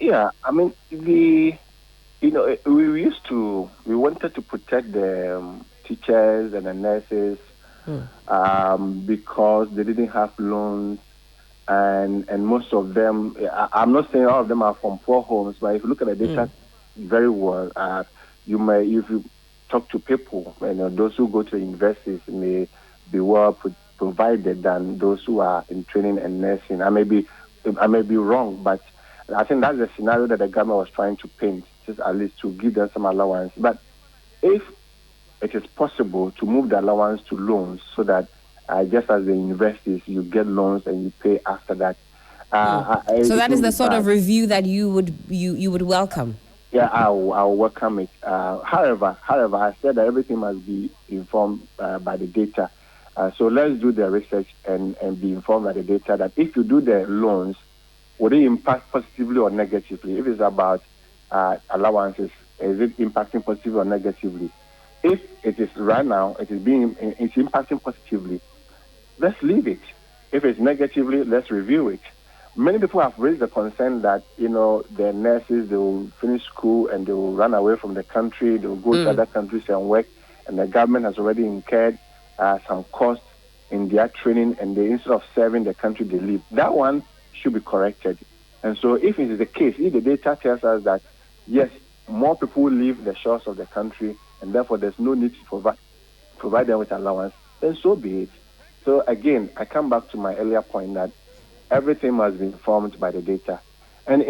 Yeah, I mean, we wanted to protect the teachers and the nurses because they didn't have loans, and most of them, I'm not saying all of them are from poor homes, but if you look at the data very well, if you talk to people, those who go to universities may be well provided than those who are in training and nursing. I may be wrong, but I think that's the scenario that the government was trying to paint, just at least to give them some allowance. But if it is possible to move the allowance to loans so that just as the universities, you get loans and you pay after that. So that is the sort of review that you would welcome. Yeah, I'll welcome it. However, I said that everything must be informed by the data. So let's do the research and be informed by the data that if you do the loans, would it impact positively or negatively? If it's about allowances, is it impacting positively or negatively? If it is right now, it's impacting positively, let's leave it. If it's negatively, let's review it. Many people have raised the concern that, the nurses, they will finish school and they will run away from the country, they will go to other countries and work, and the government has already incurred some costs in their training, and instead of serving the country, they leave. That one should be corrected. And so if it is the case, if the data tells us that, yes, more people leave the shores of the country, and therefore there's no need to provide them with allowance, then so be it. So again, I come back to my earlier point that everything must be informed by the data. And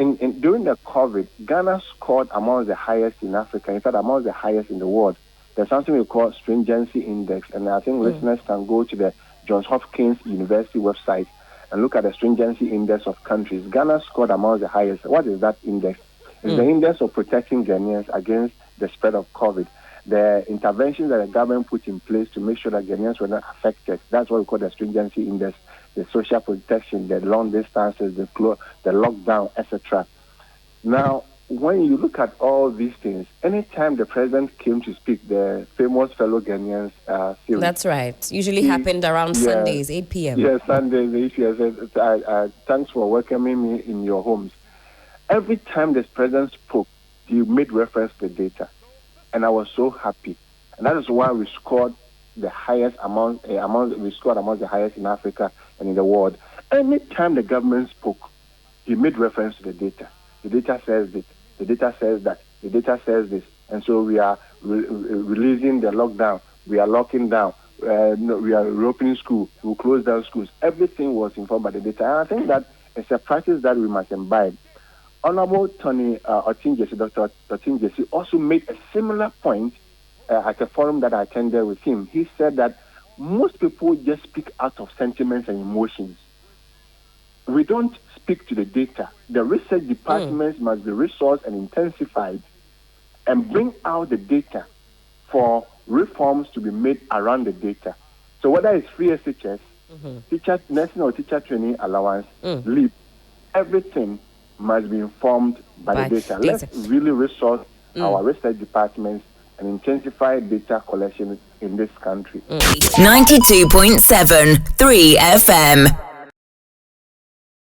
during the COVID, Ghana scored among the highest in Africa, in fact, among the highest in the world. There's something we call stringency index, and I think listeners can go to the Johns Hopkins University website and look at the stringency index of countries. Ghana scored among the highest. What is that index? It's the index of protecting Ghanaians against the spread of COVID. The interventions that the government put in place to make sure that Ghanaians were not affected. That's what we call the stringency index, the social protection, the long distances, the lockdown, etc. Now, when you look at all these things, anytime the president came to speak, the famous fellow Ghanaians series. That's right. Usually happened around Sundays, 8 p.m. Yes, Sundays, 8 p.m. Thanks for welcoming me in your homes. Every time the president spoke, he made reference to the data. And I was so happy. And that is why we scored the highest among the highest in Africa and in the world. Anytime the government spoke, he made reference to the data. The data says this. The data says that. The data says this. And so we are releasing the lockdown. We are locking down. We are reopening school. We'll close down schools. Everything was informed by the data. And I think that it's a practice that we must imbibe. Honorable Tony Otinjesi, Dr. Otinjesi, also made a similar point at a forum that I attended with him. He said that most people just speak out of sentiments and emotions. We don't speak to the data. The research departments must be resourced and intensified and bring out the data for reforms to be made around the data. So whether it's free SHS, teacher nursing or teacher training allowance, leave, everything must be informed by the data. Let's really resource our research departments and intensify data collection in this country. 92.7 3 FM.